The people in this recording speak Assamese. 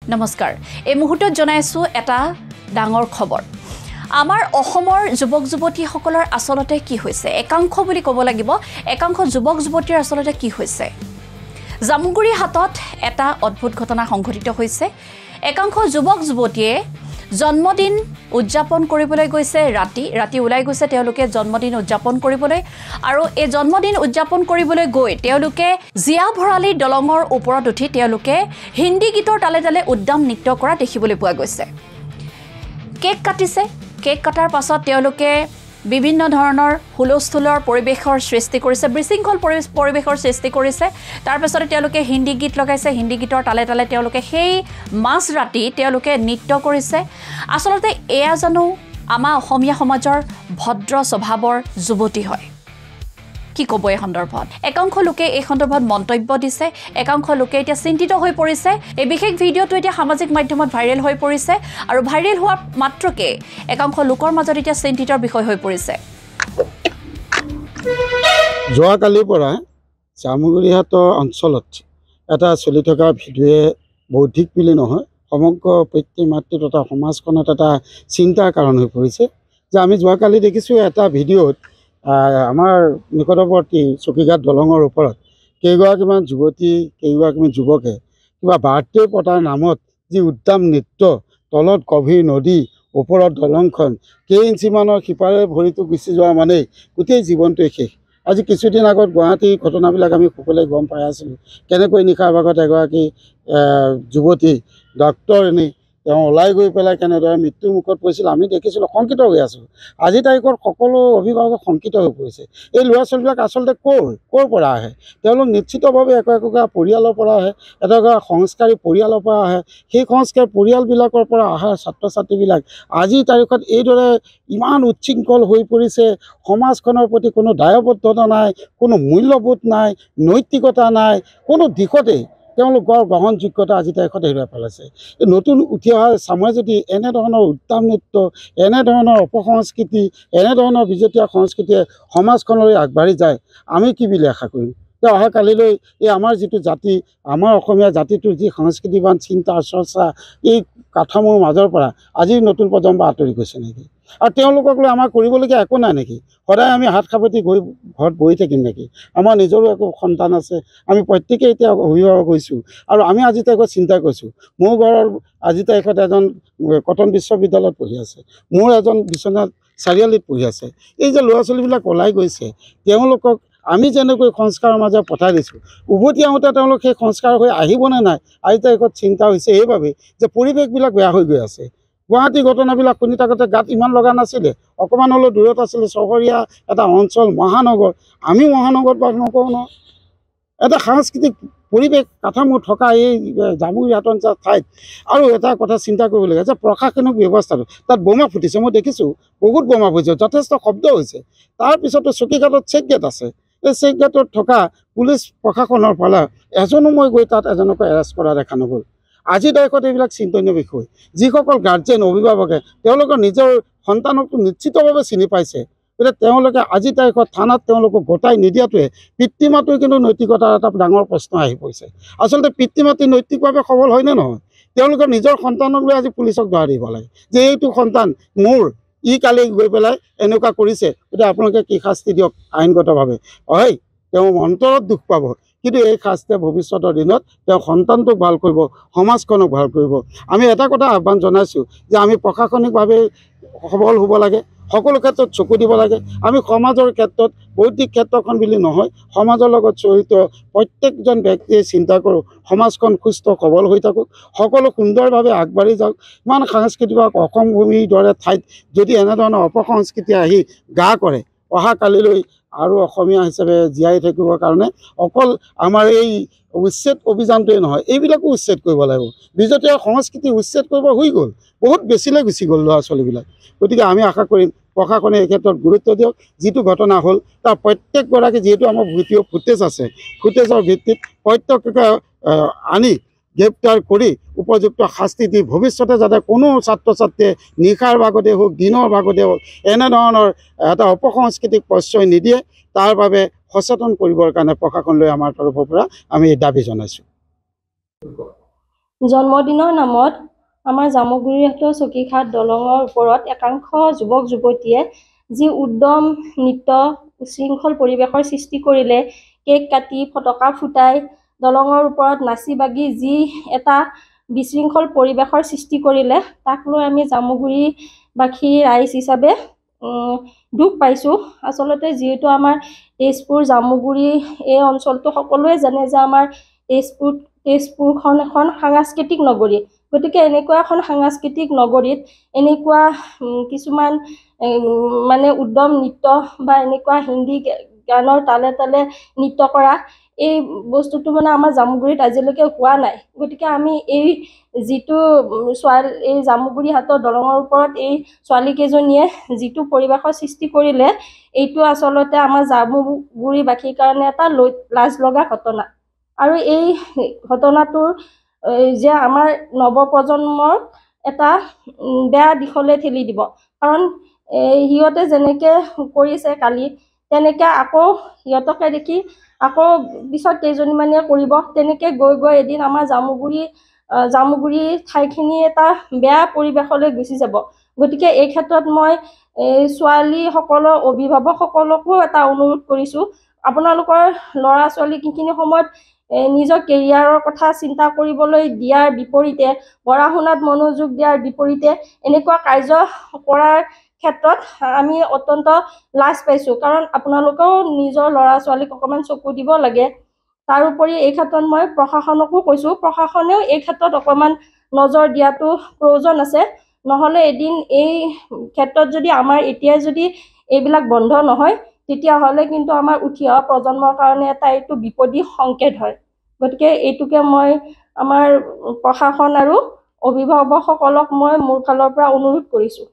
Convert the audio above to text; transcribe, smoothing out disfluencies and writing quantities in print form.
নমস্কাৰ এই মুহূৰ্তত জনাইছো এটা ডাঙৰ খবৰ আমাৰ অসমৰ যুৱক যুৱতীসকলৰ আসলতে কি হৈছে একাংশ বুলি ক'ব লাগিব একাংশ যুৱক যুৱতীৰ আসলতে কি হৈছে জামুগুৰি হাতত এটা অদ্ভুত ঘটনা সংঘটিত হৈছে একাংশ যুৱক যুৱতীয়ে জন্মদিন উদযাপন কৰিবলৈ গৈছে ৰাতি ওলাই গৈছে তেওঁলোকে জন্মদিন উদযাপন কৰিবলৈ আৰু এই জন্মদিন উদযাপন কৰিবলৈ গৈ তেওঁলোকে জিয়া ভৰালী দলঙৰ ওপৰত উঠি তেওঁলোকে হিন্দী গীতৰ তালে তালে উদ্যম নৃত্য কৰা দেখিবলৈ পোৱা গৈছে কেক কাটিছে কেক কাটাৰ পাছত তেওঁলোকে বিভিন্ন ধৰণৰ হুলস্থুলৰ পৰিবেশৰ সৃষ্টি কৰিছে বিশৃংখল পৰিবেশৰ সৃষ্টি কৰিছে তাৰ পাছতে তেওঁলোকে হিন্দী গীত লগাইছে হিন্দী গীতৰ তালে তালে তেওঁলোকে সেই মাছ ৰাতি তেওঁলোকে নৃত্য কৰিছে আসলতে এয়া জানো আমাৰ অসমীয়া সমাজৰ ভদ্ৰ স্বভাৱৰ যুৱতী হয় কি ক'ব এই সন্দৰ্ভত একাংশ লোকে এই সন্দৰ্ভত মন্তব্য দিছে একাংশ লোকে এতিয়া চিন্তিত হৈ পৰিছে এই বিশেষ ভিডিঅ'টো এতিয়া সামাজিক মাধ্যমত ভাইৰেল হৈ পৰিছে আৰু ভাইৰেল হোৱাৰ মাত্ৰকে একাংশ লোকৰ মাজত এতিয়া চিন্তিতৰ বিষয় হৈ পৰিছে যোৱাকালিৰ পৰা জামুগুৰিহাটৰ অঞ্চলত এটা চলি থকা ভিডিঅ'য়ে বৌদ্ধিক বুলি নহয় সমগ্ৰ পিতৃ মাতৃ তথা সমাজখনত এটা চিন্তাৰ কাৰণ হৈ পৰিছে যে আমি যোৱাকালি দেখিছোঁ এটা ভিডিঅ'ত আমাৰ নিকটৱৰ্তী চকীঘাট দলঙৰ ওপৰত কেইগৰাকীমান যুৱতী কেইগৰাকীমান যুৱকে কিবা বাৰ্থডে পতাৰ নামত যি উদ্যম নৃত্য তলত গভীৰ নদী ওপৰত দলংখন কেইইঞ্চিমানৰ সিপাৰে ভৰিটো গুচি যোৱা মানেই গোটেই জীৱনটোৱে শেষ আজি কিছুদিন আগত গুৱাহাটীৰ ঘটনাবিলাক আমি সকলোৱে গম পাই আছিলোঁ কেনেকৈ নিশাৰ ভাগত এগৰাকী যুৱতী ডক্টৰনী তেওঁ ওলাই গৈ পেলাই কেনেদৰে মৃত্যুৰ মুখত পৰিছিল আমি দেখিছিলোঁ শংকিত হৈ আছোঁ আজি তাৰিখত সকলো অভিভাৱক শংকিত হৈ পৰিছে এই ল'ৰা ছোৱালীবিলাক আচলতে ক'ৰ পৰা আহে তেওঁলোক নিশ্চিতভাৱে একোটা পৰিয়ালৰ পৰা আহে এটা সংস্কাৰী পৰিয়ালৰ পৰা আহে সেই সংস্কাৰী পৰিয়ালবিলাকৰ পৰা অহা ছাত্ৰ ছাত্ৰীবিলাক আজিৰ তাৰিখত এইদৰে ইমান উচ্ছৃংখল হৈ পৰিছে সমাজখনৰ প্ৰতি কোনো দায়বদ্ধতা নাই কোনো মূল্যবোধ নাই নৈতিকতা নাই কোনো দিশতেই তেওঁলোকৰ গ্ৰহণযোগ্যতা আজি তাৰিখত হেৰুৱাই পেলাইছে এই নতুন উঠি অহা চামে যদি এনেধৰণৰ উদ্যম নৃত্য এনেধৰণৰ অপসংস্কৃতি এনেধৰণৰ বিজেতীয় সংস্কৃতিয়ে সমাজখনলৈ আগবাঢ়ি যায় আমি কি বুলি আশা কৰিম যে অহাকালিলৈ এই আমাৰ যিটো জাতি আমাৰ অসমীয়া জাতিটোৰ যি সংস্কৃতিবান চিন্তা চৰ্চা এই কাঠামোৰ মাজৰ পৰা আজিৰ নতুন প্ৰজন্ম আঁতৰি গৈছে নেকি আৰু তেওঁলোকক লৈ আমাৰ কৰিবলগীয়া একো নাই নেকি সদায় আমি হাত সাৱটি গৈ ঘৰত বহি থাকিম নেকি আমাৰ নিজৰো একো সন্তান আছে আমি প্ৰত্যেকেই এতিয়া অভিভাৱক হৈছোঁ আৰু আমি আজি তাৰিখত চিন্তা কৰিছোঁ মোৰ ঘৰৰ আজি তাৰিখত এজন কটন বিশ্ববিদ্যালয়ত পঢ়ি আছে মোৰ এজন বিশ্বনাথ চাৰিআলিত পঢ়ি আছে এই যে ল'ৰা ছোৱালীবিলাক ওলাই গৈছে তেওঁলোকক আমি যেনেকৈ সংস্কাৰৰ মাজে পঠাই দিছোঁ উভতি আহোঁতে তেওঁলোক সেই সংস্কাৰ হৈ আহিবনে নাই আজি তাৰিখত চিন্তা হৈছে এইবাবেই যে পৰিৱেশবিলাক বেয়া হৈ গৈ আছে গুৱাহাটী ঘটনাবিলাক শুনি থাকোঁতে গাত ইমান লগা নাছিলে অকণমান হ'লেও দূৰত আছিলে চহৰীয়া এটা অঞ্চল মহানগৰ আমি মহানগৰত বাস নকৰোঁ ন এটা সাংস্কৃতিক পৰিৱেশ কাঠামো থকা এই জামুগুৰিহাট ঠাইত আৰু এটা কথা চিন্তা কৰিবলগীয়া যে প্ৰশাসনিক ব্যৱস্থাটো তাত বোমা ফুটিছে মই দেখিছোঁ বহুত বোমা ফুটিছে যথেষ্ট শব্দ হৈছে তাৰপিছতো চকীঘাটত চেক গেট আছে এই চেক গেটত থকা পুলিচ প্ৰশাসনৰ ফালে এজনো মই গৈ তাত এজনকো এৰেষ্ট কৰা দেখা নগ'ল আজিৰ তাৰিখত এইবিলাক চিন্তনীয় বিষয় যিসকল গাৰ্জেন অভিভাৱকে তেওঁলোকৰ নিজৰ সন্তানকতো নিশ্চিতভাৱে চিনি পাইছে গতিকে তেওঁলোকে আজিৰ তাৰিখত থানাত তেওঁলোকক গোটাই নিদিয়াটোৱে পিতৃ মাতৃৰ কিন্তু নৈতিকতাৰ এটা ডাঙৰ প্ৰশ্ন আহি পৰিছে আচলতে পিতৃ মাতৃ নৈতিকভাৱে সবল হয়নে নহয় তেওঁলোকৰ নিজৰ সন্তানক লৈ আজি পুলিচক ধৰা দিব লাগে যে এইটো সন্তান মোৰ ই কালি গৈ পেলাই এনেকুৱা কৰিছে গতিকে আপোনালোকে কি শাস্তি দিয়ক আইনগতভাৱে হয় তেওঁ অন্তৰত দুখ পাব কিন্তু এই শাস্তিয়ে ভৱিষ্যতৰ দিনত তেওঁ সন্তানটোক ভাল কৰিব সমাজখনক ভাল কৰিব আমি এটা কথা আহ্বান জনাইছোঁ যে আমি প্ৰশাসনিকভাৱে সবল হ'ব লাগে সকলো ক্ষেত্ৰত চকু দিব লাগে আমি সমাজৰ ক্ষেত্ৰত বৌদ্ধিক ক্ষেত্ৰখন বুলি নহয় সমাজৰ লগত জড়িত প্ৰত্যেকজন ব্যক্তিয়ে চিন্তা কৰোঁ সমাজখন সুস্থ সবল হৈ থাকক সকলো সুন্দৰভাৱে আগবাঢ়ি যাওক ইমান সাংস্কৃতিক অসম ভূমিৰ দৰে ঠাইত যদি এনেধৰণৰ অপসংস্কৃতি আহি গা কৰে অহাকালিলৈ আৰু অসমীয়া হিচাপে জীয়াই থাকিবৰ কাৰণে অকল আমাৰ এই উচ্ছেদ অভিযানটোৱে নহয় এইবিলাকো উচ্ছেদ কৰিব লাগিব বিজেতীয় সংস্কৃতি উচ্ছেদ কৰিব হৈ গ'ল বহুত বেছিলৈ গুচি গ'ল ল'ৰা ছোৱালীবিলাক গতিকে আমি আশা কৰিম প্ৰশাসনে এই ক্ষেত্ৰত গুৰুত্ব দিয়ক যিটো ঘটনা হ'ল তাৰ প্ৰত্যেকগৰাকী যিহেতু আমাৰ ভিডিঅ' ফুটেজ আছে ফুটেজৰ ভিত্তিত প্ৰত্যেককে আনি গ্ৰেপ্তাৰ কৰি উপযুক্ত শাস্তি দি ভৱিষ্যতে যাতে কোনো ছাত্ৰ ছাত্ৰীয়ে নিশাৰ ভাগতে হওক দিনৰ ভাগতে হওক এনেধৰণৰ এটা অপসংস্কৃতিক প্ৰশ্ৰয় নিদিয়ে তাৰ বাবে সচেতন কৰিবৰ কাৰণে প্ৰশাসনলৈ আমাৰ তৰফৰ পৰা আমি দাবী জনাইছোঁ জন্মদিনৰ নামত আমাৰ জামুগুৰিহাটৰ চকীঘাট দলঙৰ ওপৰত একাংশ যুৱক যুৱতীয়ে যি উদ্যম নৃত্য উশৃংখল পৰিৱেশৰ সৃষ্টি কৰিলে, কেক কাটি ফটকা ফুটাই দলঙৰ ওপৰত নাচি বাগি যি এটা বিশৃংখল পৰিৱেশৰ সৃষ্টি কৰিলে, তাক লৈ আমি জামুগুৰিবাসী ৰাইজ হিচাপে দুখ পাইছোঁ। আচলতে যিহেতু আমাৰ তেজপুৰ জামুগুৰি এই অঞ্চলটো সকলোৱে জানে যে আমাৰ তেজপুৰখন এখন সাংস্কৃতিক নগৰী। গতিকে এনেকুৱা এখন সাংস্কৃতিক নগৰীত এনেকুৱা কিছুমান মানে উদ্যম নৃত্য বা এনেকুৱা হিন্দী গানৰ তালে তালে নৃত্য কৰা এই বস্তুটো মানে আমাৰ জামুগুৰিত আজিলৈকে হোৱা নাই। গতিকে আমি এই যিটো এই জামুগুৰিহাটৰ দলঙৰ ওপৰত এই ছোৱালীকেইজনীয়ে যিটো পৰিৱেশৰ সৃষ্টি কৰিলে, এইটো আচলতে আমাৰ জামুগুৰিবাসীৰ কাৰণে এটা লাজ লগা ঘটনা। আৰু এই ঘটনাটোৰ যে আমাৰ নৱপ্ৰজন্মৰ এটা বেয়া দিশলৈ ঠেলি দিব। কাৰণ সিহঁতে যেনেকৈ কৰিছে কালি, তেনেকৈ আকৌ সিহঁতকে দেখি আকৌ পিছত কেইজনীমানে কৰিব। তেনেকৈ গৈ গৈ এদিন আমাৰ জামুগুৰি ঠাইখিনি এটা বেয়া পৰিৱেশলৈ গুচি যাব। গতিকে এই ক্ষেত্ৰত মই ছোৱালীসকলৰ অভিভাৱকসকলকো এটা অনুৰোধ কৰিছোঁ, আপোনালোকৰ ল'ৰা ছোৱালীক এইখিনি সময়ত নিজৰ কেৰিয়াৰৰ কথা চিন্তা কৰিবলৈ দিয়াৰ বিপৰীতে, পঢ়া শুনাত মনোযোগ দিয়াৰ বিপৰীতে এনেকুৱা কাৰ্য কৰাৰ ক্ষেত্ৰত আমি অত্যন্ত লাজ পাইছোঁ। কাৰণ আপোনালোকেও নিজৰ ল'ৰা ছোৱালীক অকণমান চকু দিব লাগে। তাৰোপৰি এই ক্ষেত্ৰত মই প্ৰশাসনকো কৈছোঁ, প্ৰশাসনেও এই ক্ষেত্ৰত অকণমান নজৰ দিয়াটো প্ৰয়োজন আছে। নহ'লে এদিন এই ক্ষেত্ৰত যদি আমাৰ এতিয়াই যদি এইবিলাক বন্ধ নহয়, তেতিয়াহ'লে কিন্তু আমাৰ উঠি অহা প্ৰজন্মৰ কাৰণে এটা এইটো বিপদী সংকেত হয়। গতিকে এইটোকে মই আমাৰ প্ৰশাসন আৰু অভিভাৱকসকলক মই মোৰ ফালৰ পৰা অনুৰোধ কৰিছোঁ।